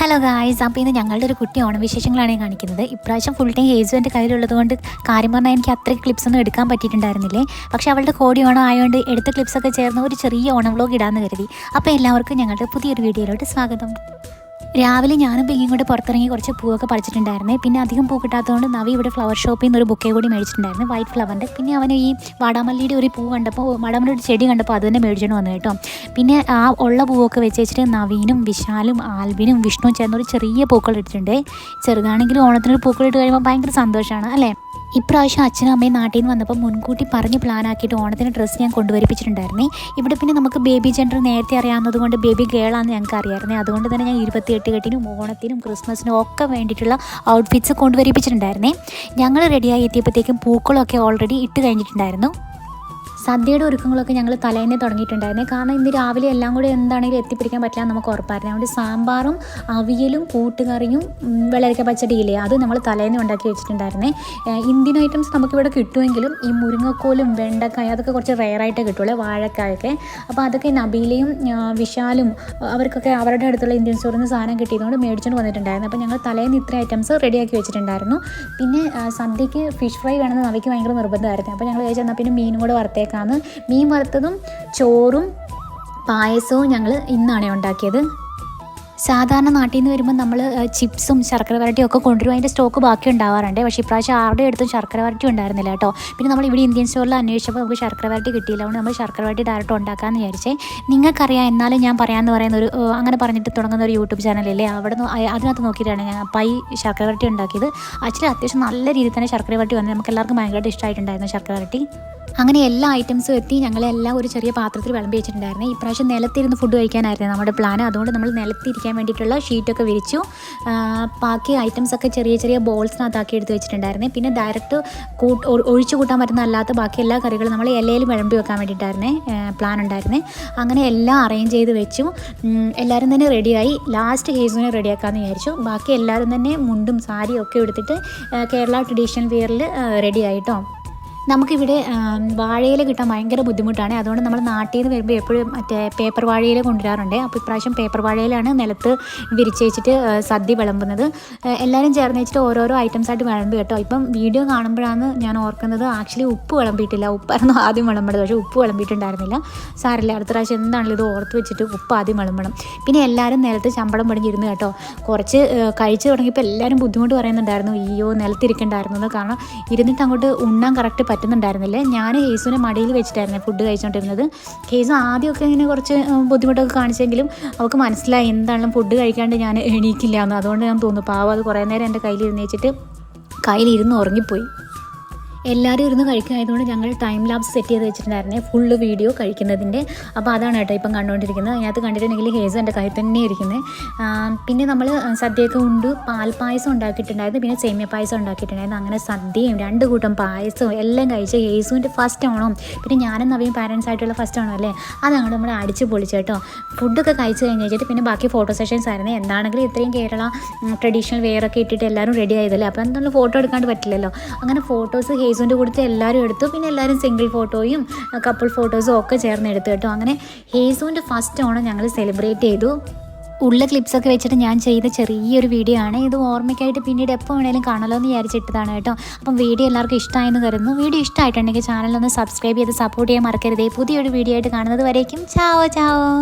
Hello guys, അപ്പോൾ ഇന്ന് ഞങ്ങളുടെ ഒരു കുട്ടി ഓണവിശേഷങ്ങളാണ് കാണിക്കുന്നത്. ഇപ്രാവശ്യം ഫുൾ ടൈം ഹേസു എൻ്റെ കയ്യിലുള്ളത് കൊണ്ട് കാര്യം പറഞ്ഞാൽ എനിക്ക് അത്രയും ക്ലിപ്സൊന്നും എടുക്കാൻ പറ്റിയിട്ടുണ്ടായിരുന്നില്ലേ. പക്ഷേ അവളുടെ കോടി ഓണം ആയതുകൊണ്ട് എടുത്ത ക്ലിപ്സൊക്കെ ചേർന്ന് ഒരു ചെറിയ ഓണം വ്ലോഗ് ഇടാമെന്ന് കരുതി. അപ്പോൾ എല്ലാവർക്കും ഞങ്ങളുടെ പുതിയൊരു വീഡിയോയിലോട്ട് സ്വാഗതം. രാവിലെ ഞാനും പിങ്ങിയും കൂടെ പുറത്തിറങ്ങി കുറച്ച് പൂവൊക്കെ പറിച്ചിട്ടുണ്ടായിരുന്നേ. പിന്നെ അധികം പൂ കിട്ടാത്തതുകൊണ്ട് നവി ഇവിടെ ഫ്ലവർ ഷോപ്പിൽ നിന്ന് ഒരു ബുക്കേ കൂടി മേടിച്ചിട്ടുണ്ടായിരുന്നു, വൈറ്റ് ഫ്ലവറിൻ്റെ. പിന്നെ അവന് ഈ വാടാമല്ലിയുടെ ഒരു പൂ കണ്ടപ്പോൾ, വാടാമല്ലിയുടെ ചെടി കണ്ടപ്പോൾ അത് തന്നെ മേടിച്ചുകൊണ്ട് വന്നു കേട്ടോ. പിന്നെ ആ ഉള്ള പൂവൊക്കെ വെച്ചിട്ട് നവീനും വിശാലും ആൽബിനും വിഷ്ണുവും ചേർന്നൊരു ചെറിയ പൂക്കൾ ഇട്ടിട്ടുണ്ട്. ചെറുതാണെങ്കിലും ഓണത്തിനൊരു പൂക്കൾ ഇട്ട് കഴിയുമ്പോൾ ഭയങ്കര സന്തോഷമാണ് അല്ലേ. ഇപ്രാവശ്യം അച്ഛനും അമ്മയും നാട്ടിൽ നിന്ന് വന്നപ്പോൾ മുൻകൂട്ടി പറഞ്ഞ് പ്ലാൻ ആക്കിയിട്ട് ഓണത്തിന് ഡ്രസ്സ് ഞാൻ കൊണ്ടുവരിപ്പിച്ചിട്ടുണ്ടായിരുന്നേ. ഇവിടെ പിന്നെ നമുക്ക് ബേബി ജെൻഡർ നേരത്തെ അറിയാവുന്നത് കൊണ്ട് ബേബി ഗേളാണെന്ന് ഞങ്ങൾക്ക് അറിയാമായിരുന്നേ. അതുകൊണ്ട് തന്നെ ഞാൻ 28 കെട്ടിനും ഓണത്തിനും ക്രിസ്മസിനും ഒക്കെ വേണ്ടിയിട്ടുള്ള ഔട്ട്ഫിറ്റ്സ് കൊണ്ടുവരിപ്പിച്ചിട്ടുണ്ടായിരുന്നേ. ഞങ്ങൾ റെഡിയായി എത്തിയപ്പോഴത്തേക്കും പൂക്കളൊക്കെ ഓൾറെഡി ഇട്ട് കഴിഞ്ഞിട്ടുണ്ടായിരുന്നു. സദ്യയുടെ ഒരുക്കങ്ങളൊക്കെ ഞങ്ങൾ തലേന്നെ തുടങ്ങിയിട്ടുണ്ടായിരുന്നേ. കാരണം ഇന്ന് രാവിലെ എല്ലാം കൂടി എന്താണെങ്കിലും എത്തിപ്പിടിക്കാൻ പറ്റില്ല നമുക്ക് ഉറപ്പായിരുന്നു. അതുകൊണ്ട് സാമ്പാറും അവിയലും കൂട്ടുകറിയും വെള്ളരിക്ക പച്ചടിയില്ലേ, അത് നമ്മൾ തലേന്നെ ഉണ്ടാക്കി വെച്ചിട്ടുണ്ടായിരുന്നേ. ഇന്ത്യൻ ഐറ്റംസ് നമുക്കിവിടെ കിട്ടുമെങ്കിലും ഈ മുരിങ്ങക്കോലും വെണ്ടക്കായ അതൊക്കെ കുറച്ച് റെയറായിട്ടേ കിട്ടുള്ളൂ, വാഴക്കായൊക്കെ. അപ്പോൾ അതൊക്കെ നബീലയും വിശാലും അവർക്കൊക്കെ അവരുടെ അടുത്തുള്ള ഇന്ത്യൻ സ്റ്റോറിൽ നിന്ന് സാധനം കിട്ടിയതുകൊണ്ട് മേടിച്ചുകൊണ്ട് വന്നിട്ടുണ്ടായിരുന്നു. അപ്പോൾ ഞങ്ങൾ തലേന്ന് ഇത്ര ഐറ്റംസ് റെഡിയാക്കി വെച്ചിട്ടുണ്ടായിരുന്നു. പിന്നെ സദ്യക്ക് ഫിഷ് ഫ്രൈ വേണമെന്ന് നവിക്ക് ഭയങ്കര നിർബന്ധമായിരുന്നു. അപ്പോൾ ഞങ്ങൾ ചോദിച്ചാൽ പിന്നെ മീനും കൂടെ വറുത്തേക്കാണ്. മീൻ വറുത്തതും ചോറും പായസവും ഞങ്ങൾ ഇന്നാണ് ഉണ്ടാക്കിയത്. സാധാരണ നാട്ടിൽ നിന്ന് വരുമ്പോൾ നമ്മൾ ചിപ്സും ശർക്കര വരട്ടിയും ഒക്കെ കൊണ്ടുവരും, അതിൻ്റെ സ്റ്റോക്ക് ബാക്കി ഉണ്ടാവാറുണ്ട്. പക്ഷേ ഇപ്രാവശ്യം ആരുടെ അടുത്തും ശർക്കര വരട്ടി ഉണ്ടായിരുന്നില്ല കേട്ടോ. പിന്നെ നമ്മൾ ഇവിടെ ഇന്ത്യൻ സ്റ്റോറിൽ അന്വേഷിച്ചപ്പോൾ നമുക്ക് ശർക്കര വരട്ടി കിട്ടിയില്ല. അതുകൊണ്ട് നമ്മൾ ശർക്കര വരട്ടി ഡയറക്റ്റ് ഉണ്ടാക്കാമെന്ന് വിചാരിച്ചേ. നിങ്ങൾക്കറിയാം, എന്നാലും ഞാൻ പറയാമെന്ന് പറയുന്ന ഒരു അങ്ങനെ പറഞ്ഞിട്ട് തുടങ്ങുന്ന ഒരു യൂട്യൂബ് ചാനലില്ലേ, അതിനകത്ത് നോക്കിയിട്ടാണ് ഞാൻ പൈ ശർക്കര വരട്ടി ഉണ്ടാക്കിയത്. ആക്ച്വലി അത്യാവശ്യം നല്ല രീതിയിൽ തന്നെ ശർക്കര വരട്ടി വന്നത് നമുക്ക് എല്ലാവർക്കും ഭയങ്കരമായിട്ട് ഇഷ്ടമായിട്ടുണ്ടായിരുന്നു ശർക്കര വരട്ടി. അങ്ങനെ എല്ലാ ഐറ്റംസും എത്തി. ഞങ്ങളെല്ലാം ഒരു ചെറിയ പാത്രത്തിൽ വിളമ്പി വെച്ചിട്ടുണ്ടായിരുന്നു. ഇപ്രാവശ്യം നിലത്തിരുന്ന് ഫുഡ് കഴിക്കാനായിരുന്നു നമ്മുടെ പ്ലാൻ. അതുകൊണ്ട് നമ്മൾ നിലത്തിരിക്കാൻ വേണ്ടിയിട്ടുള്ള ഷീറ്റൊക്കെ വിരിച്ചു. ബാക്കി ഐറ്റംസൊക്കെ ചെറിയ ചെറിയ ബോൾസിനകത്താക്കി എടുത്ത് വെച്ചിട്ടുണ്ടായിരുന്നു. പിന്നെ ഡയറക്റ്റ് ഒഴിച്ചു കൂട്ടാൻ പറ്റുന്ന അല്ലാത്ത ബാക്കി എല്ലാ കറികളും നമ്മൾ ഇലയിൽ വിളമ്പി വെക്കാൻ വേണ്ടിയിട്ടായിരുന്നേ പ്ലാൻ ഉണ്ടായിരുന്നേ. അങ്ങനെ എല്ലാം അറേഞ്ച് ചെയ്ത് വെച്ചു. എല്ലാവരും തന്നെ റെഡിയായി. ലാസ്റ്റ് ഹേസുവിനെ റെഡിയാക്കാമെന്ന് വിചാരിച്ചു. ബാക്കി എല്ലാവരും തന്നെ മുണ്ടും സാരിയും ഒക്കെ എടുത്തിട്ട് കേരള ട്രഡീഷണൽ വെയറിൽ റെഡിയായിട്ടോ. നമുക്കിവിടെ വാഴയില കിട്ടാൻ ഭയങ്കര ബുദ്ധിമുട്ടാണ്. അതുകൊണ്ട് നമ്മൾ നാട്ടിൽ നിന്ന് വരുമ്പോൾ എപ്പോഴും മറ്റേ പേപ്പർ വാഴയില കൊണ്ടുവരാറുണ്ട്. അപ്പോൾ ഇപ്രാവശ്യം പേപ്പർ വാഴയിലാണ് നിലത്ത് വിരിച്ച് വെച്ചിട്ട് സദ്യ വിളമ്പുന്നത്. എല്ലാവരും ചേർന്ന് വെച്ചിട്ട് ഓരോരോ ഐറ്റംസായിട്ട് വിളമ്പി കേട്ടോ. ഇപ്പം വീഡിയോ കാണുമ്പോഴാണ് ഞാൻ ഓർക്കുന്നത്, ആക്ച്വലി ഉപ്പ് വിളമ്പിയിട്ടില്ല. ഉപ്പായിരുന്നു ആദ്യം വിളമ്പേണ്ടത്, പക്ഷേ ഉപ്പ് വിളമ്പിയിട്ടുണ്ടായിരുന്നില്ല. സാരമില്ല, അടുത്ത പ്രാവശ്യം എന്താണെങ്കിലും ഇത് ഓർത്ത് വെച്ചിട്ട് ഉപ്പ് ആദ്യം വിളമ്പണം. പിന്നെ എല്ലാവരും നിലത്ത് ചമ്പടം പടിഞ്ഞിരുന്നു കേട്ടോ. കുറച്ച് കഴിച്ച് തുടങ്ങിയപ്പോൾ എല്ലാവരും ബുദ്ധിമുട്ട് പറയുന്നുണ്ടായിരുന്നു, അയ്യോ നിലത്തിരിക്കണ്ടായിരുന്നു. കാരണം ഇരുന്നിട്ട് അങ്ങോട്ട് ഉണ്ണാൻ കറക്റ്റ് പറ്റുന്നുണ്ടായിരുന്നില്ല. ഞാൻ ഹേസുവിനെ മടിയിൽ വെച്ചിട്ടായിരുന്നു ഫുഡ് കഴിച്ചുകൊണ്ടിരുന്നത്. ഹേസു ആദ്യമൊക്കെ ഇങ്ങനെ കുറച്ച് ബുദ്ധിമുട്ടൊക്കെ കാണിച്ചെങ്കിലും അവൾക്ക് മനസ്സിലായി എന്താണെങ്കിലും ഫുഡ് കഴിക്കാണ്ട് ഞാൻ എണീക്കില്ല എന്ന്. അതുകൊണ്ട് ഞാൻ തോന്നുന്നു പാവം അത് കുറേ നേരം എൻ്റെ കയ്യിലിരുന്ന് വെച്ചിട്ട് കയ്യിലിരുന്ന് ഉറങ്ങിപ്പോയി. എല്ലാവരും ഇരുന്ന് കഴിക്കായതുകൊണ്ട് ഞങ്ങൾ ടൈം ലാബ്സ് സെറ്റ് ചെയ്ത് വെച്ചിട്ടുണ്ടായിരുന്നേ, ഫുള്ള് വീഡിയോ കഴിക്കുന്നതിൻ്റെ. അപ്പോൾ അതാണ് കേട്ടോ ഇപ്പം കണ്ടുകൊണ്ടിരിക്കുന്നത്. അതിനകത്ത് കണ്ടിട്ടുണ്ടെങ്കിൽ ഹേസ് എൻ്റെ കയ്യിൽ തന്നെ ഇരിക്കുന്നത്. പിന്നെ നമ്മൾ സദ്യയൊക്കെ ഉണ്ട്, പാൽപ്പായസം ഉണ്ടാക്കിയിട്ടുണ്ടായിരുന്നു, പിന്നെ സേമിയ പായസം ഉണ്ടാക്കിയിട്ടുണ്ടായിരുന്നു. അങ്ങനെ സദ്യയും 2 കൂട്ടം പായസവും എല്ലാം കഴിച്ച് ഹേസുവിൻ്റെ ഫസ്റ്റ് ആണോ, പിന്നെ ഞാനും നവീൻ പാരൻസ് ആയിട്ടുള്ള ഫസ്റ്റ് ആണോ അല്ലേ, അതങ്ങോട്ട് നമ്മൾ അടിച്ച് പൊളിച്ചു കേട്ടോ. ഫുഡൊക്കെ കഴിച്ച് കഴിഞ്ഞ് വെച്ചിട്ട് പിന്നെ ബാക്കി ഫോട്ടോ സെഷൻസ് ആയിരുന്നു. എന്താണെങ്കിലും ഇത്രയും കേരള ട്രഡീഷണൽ വെയർ ഒക്കെ ഇട്ടിട്ട് എല്ലാവരും റെഡി ആയതല്ലേ, അപ്പോൾ എന്തായാലും ഫോട്ടോ എടുക്കാണ്ട് പറ്റില്ലല്ലോ. അങ്ങനെ ഫോട്ടോസ് ഹേസുവിൻ്റെ കൂടെ എല്ലാവരും എടുത്തു. പിന്നെ എല്ലാവരും സിംഗിൾ ഫോട്ടോയും കപ്പിൾ ഫോട്ടോസും ഒക്കെ ചേർന്ന് എടുത്തു കേട്ടോ. അങ്ങനെ ഹേസുവിൻ്റെ ഫസ്റ്റ് ഓണം ഞങ്ങൾ സെലിബ്രേറ്റ് ചെയ്തു. ഉള്ള ക്ലിപ്സൊക്കെ വെച്ചിട്ട് ഞാൻ ചെയ്ത ചെറിയൊരു വീഡിയോ ആണ് ഇത്. ഓർമ്മയ്ക്കായിട്ട് പിന്നീട് എപ്പോൾ വേണേലും കാണാമല്ലോ എന്ന് വിചാരിച്ചിട്ടതാണ് കേട്ടോ. അപ്പം വീഡിയോ എല്ലാവർക്കും ഇഷ്ടമായെന്ന് കരുതുന്നു. വീഡിയോ ഇഷ്ടമായിട്ടുണ്ടെങ്കിൽ ചാനലൊന്ന് സബ്സ്ക്രൈബ് ചെയ്ത് സപ്പോർട്ട് ചെയ്യാൻ മറക്കരുതേ. പുതിയൊരു വീഡിയോ ആയിട്ട് കാണുന്നത് വരേക്കും ചാവോ ചാവോ.